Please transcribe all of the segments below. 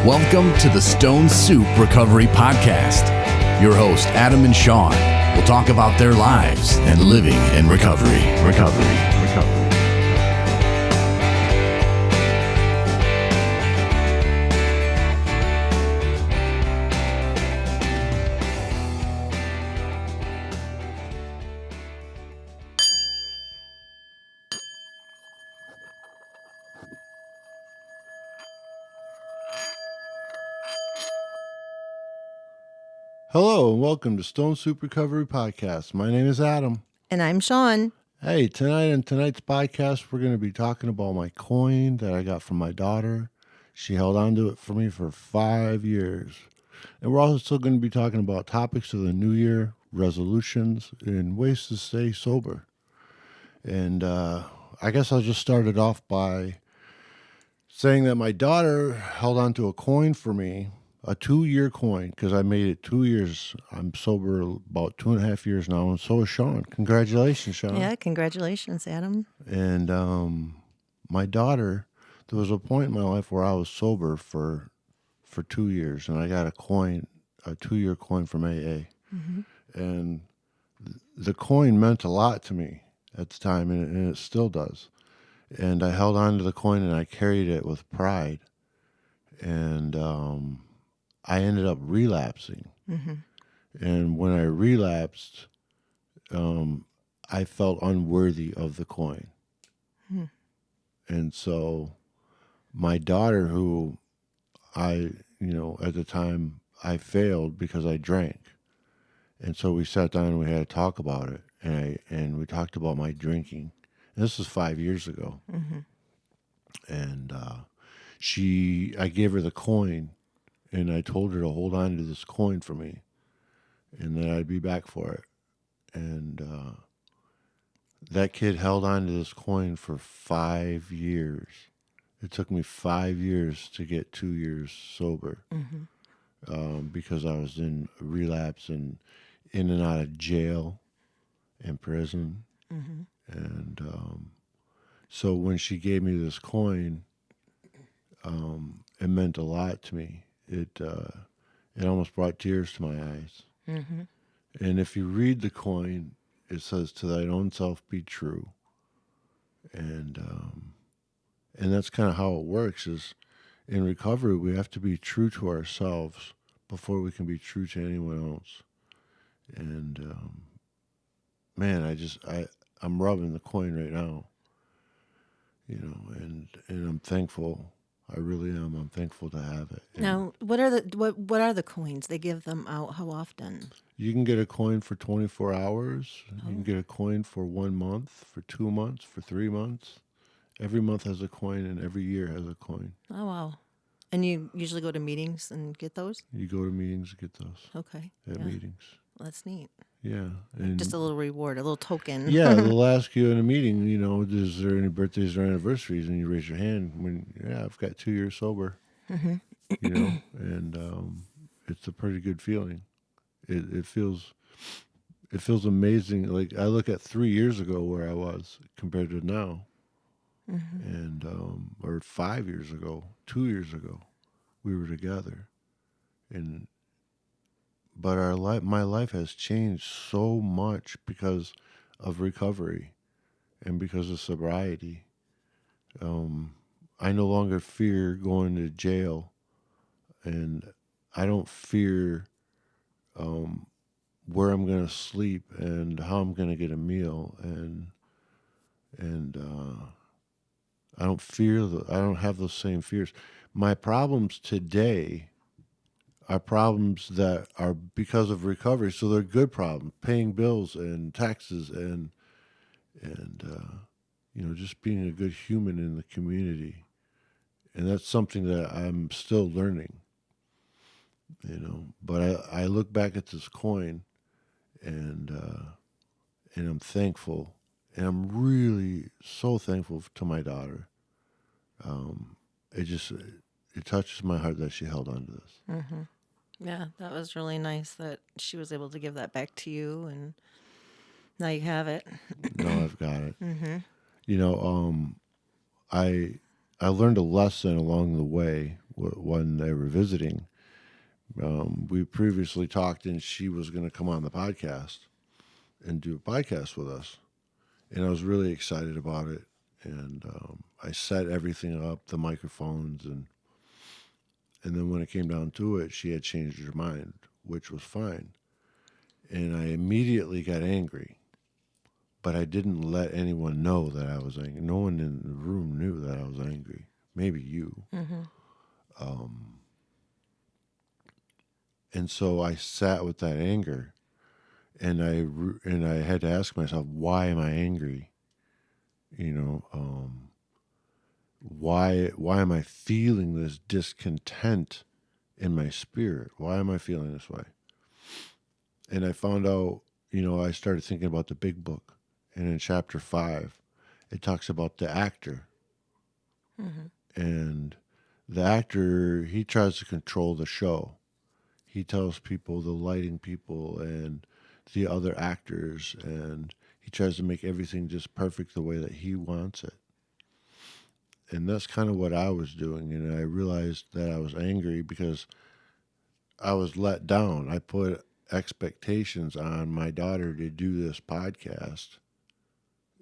Welcome to the Stone Soup Recovery Podcast. Your host, Adam and Sean, will talk about their lives and living in recovery. Hello and welcome to Stone Soup Recovery Podcast. My name is Adam. And I'm Sean. Hey, tonight's podcast, we're going to be talking about my coin that I got from my daughter. She held on to it for me for 5 years. And we're also going to be talking about topics of the new year, resolutions, and ways to stay sober. And I guess I'll just start it off by saying that my daughter held on to a coin for me, a 2-year coin, because I made it 2 years. I'm sober about 2.5 years now, and so is Sean. Congratulations, Sean. Yeah, congratulations, Adam. And my daughter, there was a point in my life where I was sober for 2 years, and I got a 2-year coin from AA. Mm-hmm. And the coin meant a lot to me at the time, and it still does. And I held on to the coin, and I carried it with pride. And I ended up relapsing. Mm-hmm. And when I relapsed, I felt unworthy of the coin. Hmm. And so my daughter, who at the time I failed because I drank. And so we sat down and we had to talk about it. And we talked about my drinking. And this was 5 years ago. Mm-hmm. And I gave her the coin. And I told her to hold on to this coin for me and that I'd be back for it. And that kid held on to this coin for 5 years. It took me 5 years to get 2 years sober. Mm-hmm. Because I was in relapse and in and out of jail and prison. Mm-hmm. And so when she gave me this coin, it meant a lot to me. It almost brought tears to my eyes. Mm-hmm. And if you read the coin, it says, "To thine own self be true." And that's kind of how it works. Is in recovery we have to be true to ourselves before we can be true to anyone else. And man, I'm rubbing the coin right now. And I'm thankful. I really am. I'm thankful to have it. And now, what are the coins? They give them out how often? you can get a coin for 24 hours. Oh. You can get a coin for 1 month, for 2 months, for 3 months. Every month has a coin, and every year has a coin. Oh, wow. And you usually go to meetings and get those? You go to meetings and get those. Okay. At meetings. Well, that's neat. Yeah. And just a little reward, a little token. Yeah, they'll ask you in a meeting, is there any birthdays or anniversaries? And you raise your hand I've got 2 years sober. Mm-hmm. And it's a pretty good feeling. It feels amazing. Like I look at 3 years ago where I was compared to now. Mm-hmm. And or 5 years ago, 2 years ago, we were together. But my life has changed so much because of recovery and because of sobriety. I no longer fear going to jail, and I don't fear where I'm going to sleep and how I'm going to get a meal, and I don't have those same fears. My problems today are problems that are because of recovery, so they're good problems: paying bills and taxes and just being a good human in the community. And that's something that I'm still learning. But I look back at this coin, and I'm thankful, and I'm really so thankful to my daughter. It touches my heart that she held on to this. Mm-hmm. Yeah, that was really nice that she was able to give that back to you, and now you have it. Now I've got it. Mm-hmm. I learned a lesson along the way when they were visiting. We previously talked, and she was going to come on the podcast and do a podcast with us. And I was really excited about it. And I set everything up, the microphones, and then when it came down to it, she had changed her mind, which was fine. And I immediately got angry, but I didn't let anyone know that I was angry. No one in the room knew that I was angry. Maybe you. And so I sat with that anger, and I had to ask myself, why am I angry? Why am I feeling this discontent in my spirit? Why am I feeling this way? And I found out, I started thinking about the big book, and in chapter 5, it talks about the actor, and the actor, he tries to control the show. He tells people, the lighting people and the other actors, and he tries to make everything just perfect the way that he wants it. And that's kind of what I was doing. And I realized that I was angry because I was let down. I put expectations on my daughter to do this podcast,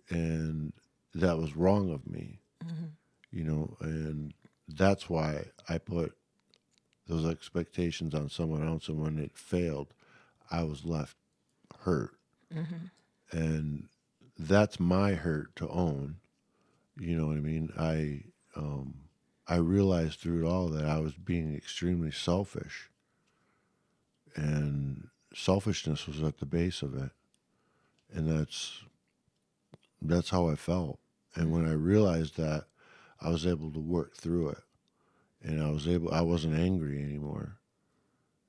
and that was wrong of me, and that's why I put those expectations on someone else, and when it failed, I was left hurt. And that's my hurt to own. You know what I mean? I realized through it all that I was being extremely selfish, and selfishness was at the base of it. And that's how I felt. And when I realized that, I was able to work through it. And I wasn't angry anymore,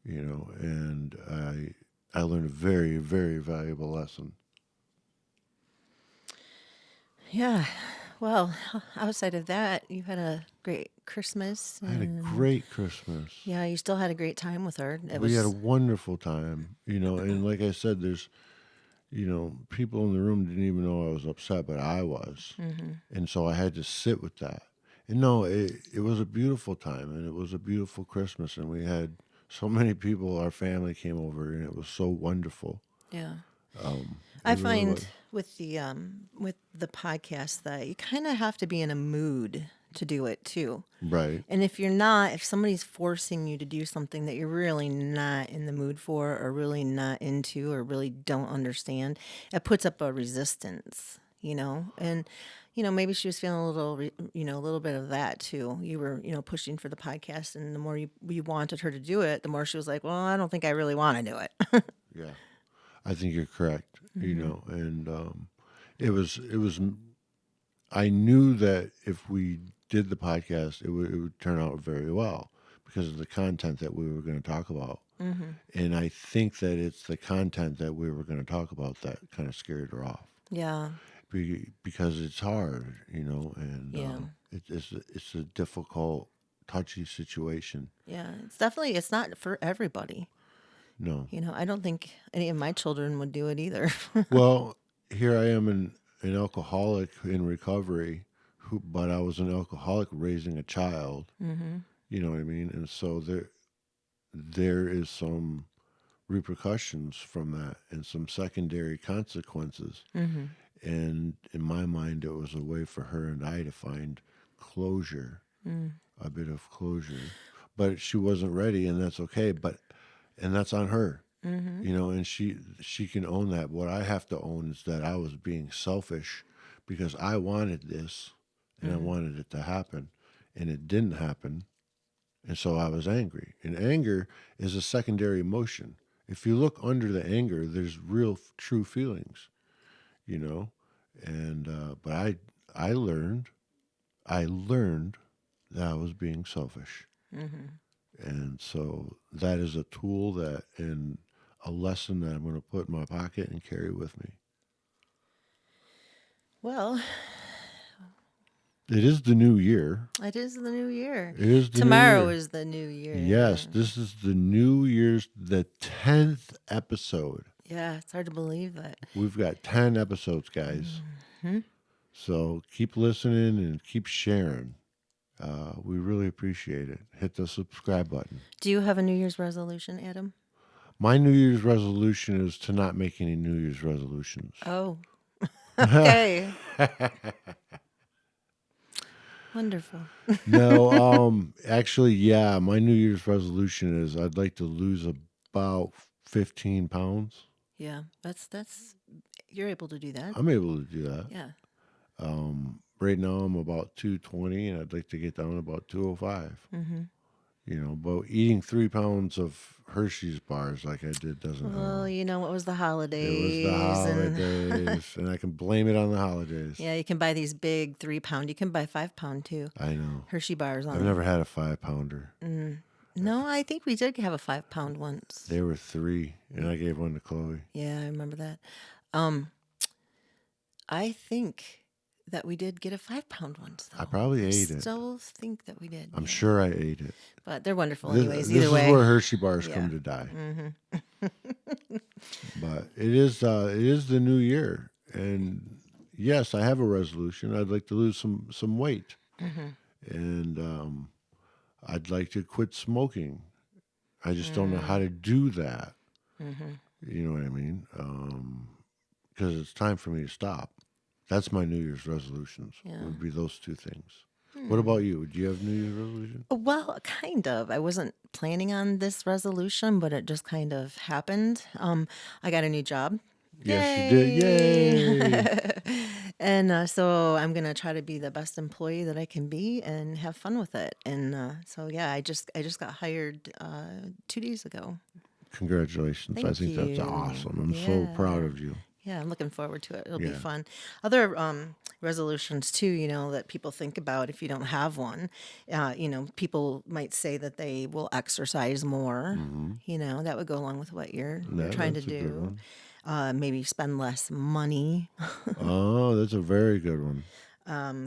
and I learned a very, very valuable lesson. Yeah. Well, outside of that, you had a great Christmas. I had a great Christmas. Yeah, you still had a great time with her. We had a wonderful time, and like I said, there's, people in the room didn't even know I was upset, but I was. And so I had to sit with that. And no, it was a beautiful time, and it was a beautiful Christmas, and we had so many people, our family came over, and it was so wonderful. Yeah. I I really find was. with the podcast that you kind of have to be in a mood to do it too. Right. And if somebody's forcing you to do something that you're really not in the mood for, or really not into, or really don't understand, it puts up a resistance, and maybe she was feeling a little, a little bit of that too. You were, pushing for the podcast, and the more you wanted her to do it, the more she was like, well, I don't think I really want to do it. Yeah. I think you're correct, and it was, I knew that if we did the podcast, it would turn out very well because of the content that we were going to talk about. And I think that it's the content that we were going to talk about that kind of scared her off. Yeah. Because it's hard, and Yeah. it's a difficult, touchy situation. Yeah. It's not for everybody. No. I don't think any of my children would do it either. Well, here I am, an alcoholic in recovery, but I was an alcoholic raising a child. You know what I mean? And so there is some repercussions from that and some secondary consequences. And in my mind, it was a way for her and I to find closure, a bit of closure. But she wasn't ready, and that's okay. And that's on her, and she can own that. What I have to own is that I was being selfish because I wanted this, and I wanted it to happen, and it didn't happen. And so I was angry. And anger is a secondary emotion. If you look under the anger, there's real, true feelings, And but I learned that I was being selfish. And so that is a tool and a lesson that I'm going to put in my pocket and carry with me. Well, it is the new year. it is the new year. It is the Tomorrow new year. is the new year. Yes, this is the New Year's, the 10th episode. Yeah, it's hard to believe that. We've got 10 episodes, guys. So keep listening and keep sharing. We really appreciate it. Hit the subscribe button. Do you have a New Year's resolution, Adam? My New Year's resolution is to not make any New Year's resolutions. Oh, okay. Wonderful. No, actually, yeah, my New Year's resolution is I'd like to lose about 15 pounds. Yeah, that's you're able to do that. I'm able to do that. Yeah. Right now I'm about 220, and I'd like to get down to about 205. Mm-hmm. But eating 3 pounds of Hershey's bars like I did doesn't Well, help. you know, it was the holidays. It was the And holidays, and I can blame it on the holidays. yeah, you can buy these big 3-pound. You can buy 5-pound too. I know. Hershey bars on I've it. never had a 5-pounder. No, I think we did have a 5-pound once. They were 3, and I gave one to Chloe. Yeah, I remember that. I think that we did get a 5-pound once, though. I probably ate it. Still think that we did. I'm yeah. sure I ate it. But they're wonderful This, anyways. this Either is way. where Hershey bars Yeah. come to die. But it is the new year, and yes, I have a resolution. I'd like to lose some weight, and I'd like to quit smoking. I just don't know how to do that. You know what I mean? Because it's time for me to stop. That's my New Year's resolutions. Yeah. Would be those two things. What about you? Do you have New Year's resolution? Well, kind of. I wasn't planning on this resolution, but it just kind of happened. I got a new job. Yes, you did. Yay! And so I'm gonna try to be the best employee that I can be and have fun with it. And so yeah, I just got hired 2 days ago. Congratulations. I Thank think that's you. awesome. I'm so proud of you. Yeah, I'm looking forward to it. It'll be Yeah. fun. Other resolutions too, that people think about if you don't have one. People might say that they will exercise more. That would go along with what you're trying to That's a good do. one. Maybe spend less money. Oh, that's a very good one.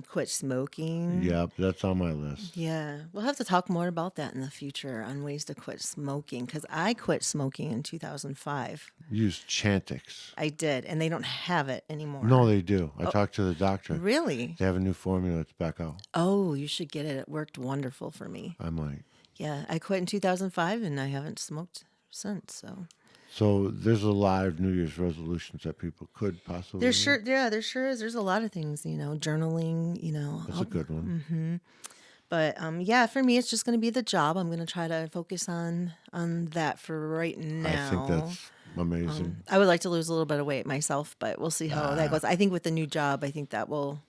Quit smoking. Yep, that's on my list. Yeah, we'll have to talk more about that in the future on ways to quit smoking because I quit smoking in 2005. Use Chantix. I did, and they don't have it anymore. No, they do. I talked to the doctor. Really? They have a new formula that's back out. Oh, you should get it. It worked wonderful for me. I might. Yeah, I quit in 2005 and I haven't smoked since. So there's a lot of New Year's resolutions that people could possibly There make. sure is. There's a lot of things, journaling, That's a good one. But yeah, for me, it's just going to be the job. I'm going to try to focus on that for right now. I think that's amazing. I would like to lose a little bit of weight myself, but we'll see how that goes. I think with the new job, I think that will,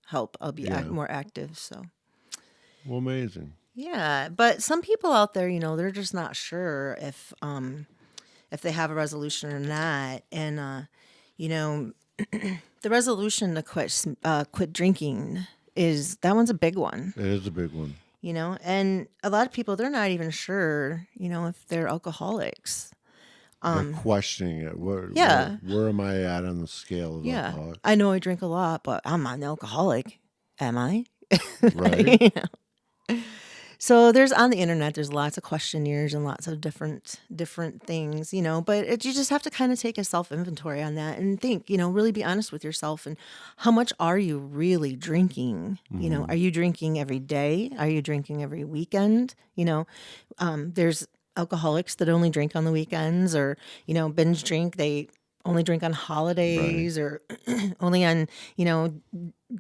help. I'll be Yeah. more active. So Well, amazing. yeah, but some people out there, they're just not sure if they have a resolution or not, and the resolution to quit drinking that one's a big one. It is a big one. And a lot of people, they're not even sure, if they're alcoholics. They're questioning it. Yeah. Where am I at on the scale of Yeah, alcoholic? I know I drink a lot, but I'm not an alcoholic, am I? Right? So there's on the internet, there's lots of questionnaires and lots of different things, but you just have to kind of take a self inventory on that and think, really be honest with yourself and how much are you really drinking? Are you drinking every day? Are you drinking every weekend? There's alcoholics that only drink on the weekends or, binge drink. They only drink on holidays or only on,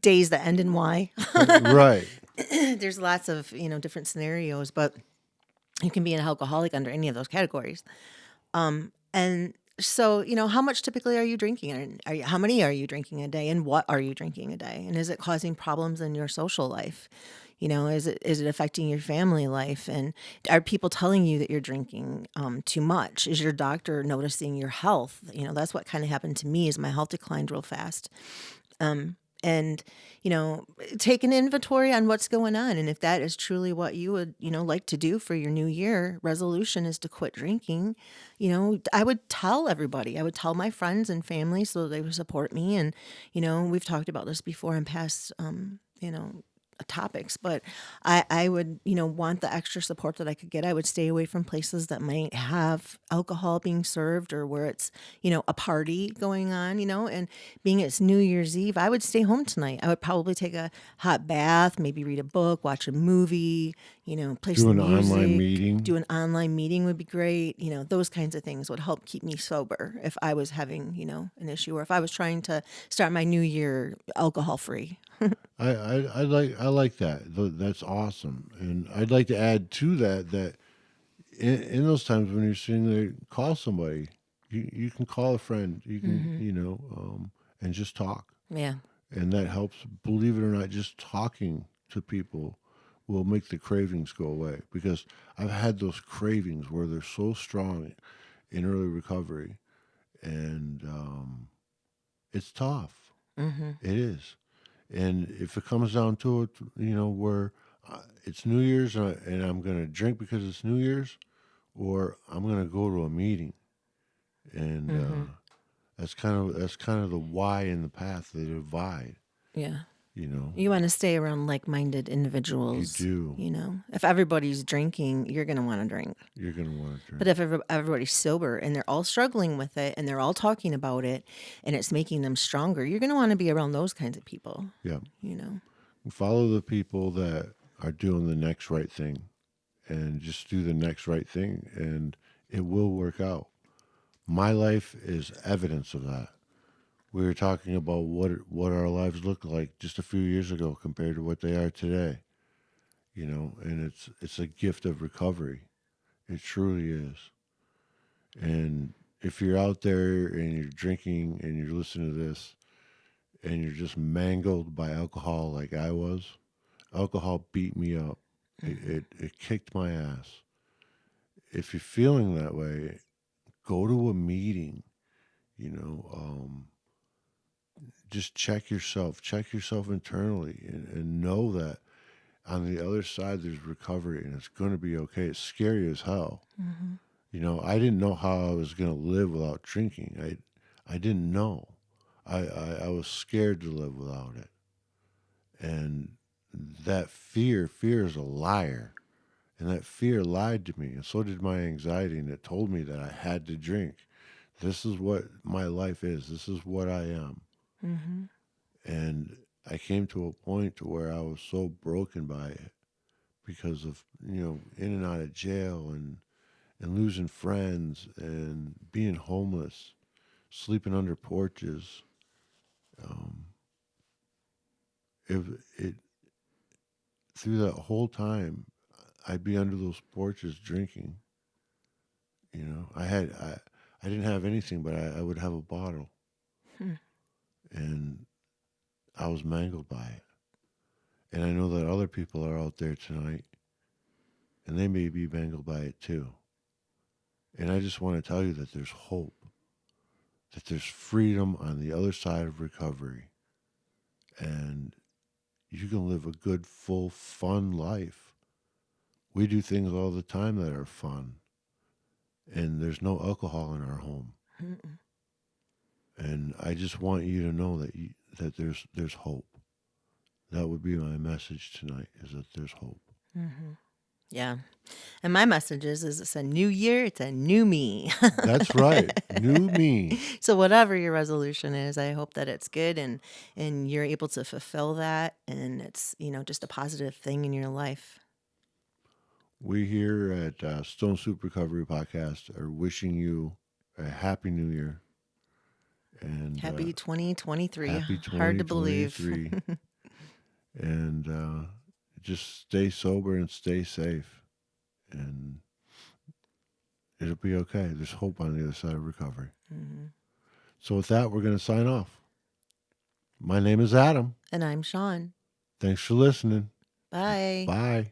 days that end in Y. Right. There's lots of different scenarios, but you can be an alcoholic under any of those categories. And so how much typically are you drinking? How many are you drinking a day, and what are you drinking a day? And is it causing problems in your social life? Is it affecting your family life? And are people telling you that you're drinking too much? Is your doctor noticing your health? That's what kind of happened to me. Is my health declined real fast. And, take an inventory on what's going on. And if that is truly what you would, like to do for your new year resolution is to quit drinking, I would tell everybody. I would tell my friends and family so they would support me. And, we've talked about this before in past, topics, but I would, want the extra support that I could get. I would stay away from places that might have alcohol being served or where it's, a party going on, and being it's New Year's Eve, I would stay home tonight. I would probably take a hot bath, maybe read a book, watch a movie, play Do some an online music, meeting. do an online meeting would be great. Those kinds of things would help keep me sober if I was having, an issue or if I was trying to start my new year alcohol free. I like that. That's awesome. And I'd like to add to that in those times when you're sitting there, call somebody. You can call a friend. You can and just talk, Yeah. and that helps. Believe it or not, just talking to people will make the cravings go away. Because I've had those cravings where they're so strong in early recovery, and it's tough. It is. And if it comes down to it, where it's New Year's and I'm going to drink because it's New Year's, or I'm going to go to a meeting, and that's kind of the why in the path, the divide. Yeah. You know, You want to stay around like-minded you individuals. do. If everybody's drinking, you're going to want to drink. You're going to want to drink. But if everybody's sober and they're all struggling with it and they're all talking about it and it's making them stronger, you're going to want to be around those kinds of people. Yeah. You know. Follow the people that are doing the next right thing, and just do the next right thing, and it will work out. My life is evidence of that. We were talking about what our lives looked like just a few years ago compared to what they are today. And it's a gift of recovery. It truly is. And if you're out there and you're drinking and you're listening to this and you're just mangled by alcohol like I was, alcohol beat me up. It kicked my ass. If you're feeling that way, go to a meeting. Just check yourself internally, and know that on the other side there's recovery, and it's going to be okay. It's scary as hell. I didn't know how I was going to live without drinking. I didn't know. I was scared to live without it. And that fear is a liar. And that fear lied to me, and so did my anxiety, and it told me that I had to drink. This is what my life is. This is what I am. And I came to a point to where I was so broken by it because of, in and out of jail and losing friends and being homeless, sleeping under porches. It through that whole time, I'd be under those porches drinking. I didn't have anything, but I would have a bottle. And I was mangled by it. And I know that other people are out there tonight, and they may be mangled by it too. And I just want to tell you that there's hope, that there's freedom on the other side of recovery. And you can live a good, full, fun life. We do things all the time that are fun. And there's no alcohol in our home. And I just want you to know that there's hope. That would be my message tonight, is that there's hope. Yeah. And my message is it's a new year, it's a new me. That's right. New me. So whatever your resolution is, I hope that it's good and you're able to fulfill that, and it's, just a positive thing in your life. We here at Stone Soup Recovery Podcast are wishing you a happy new year. And Happy 2023. happy Hard to believe. 2023. And just stay sober and stay safe. And it'll be okay. There's hope on the other side of recovery. So with that, we're going to sign off. My name is Adam. And I'm Sean. Thanks for listening. Bye. Bye.